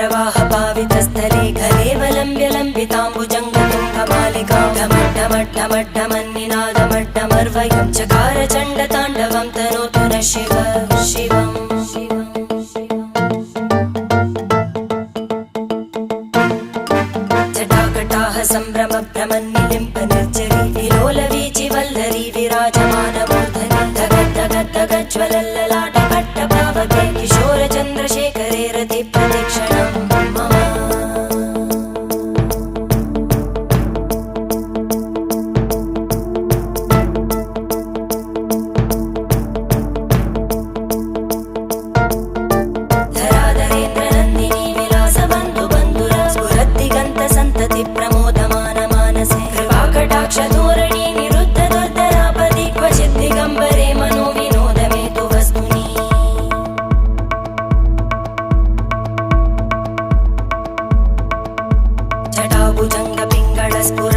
जटाटवीगलज्जलप्रवाहपावितस्थले खलेवलम्ब्य लम्बिताम्बुजङ्गतुङ्गमालिकां ढमड्ढमड्ढमड्ढमन्निनादमड्ढमर्वयं चकार चण्डताण्डवं तनोतु नः शिव शिवम् जटाकटाः सम्भ्रमभ्रमन्निलिम्ब निर्जरी विलोलवीचि वल्लरी विराजमानमूर्धनि धगद्धगद्धगज्ज्वलल्ललाटकट्टपावके किशोरचन्द्रशेखरे रतिप्रदक्षिणं मम धराधरेन्द्रनन्दिनी विलासबन्धुबन्धुरा स्फुरद्दिगन्तसन्तति प्रमोदमान मानसे कृपाकटाक्षधोरणी निरुद्धदुर्धरापदि क्वचिद्दिगम्बरे मनोविनोदमेतु वस्तुनि जटाभुजङ्गपिङ्गळस्फुर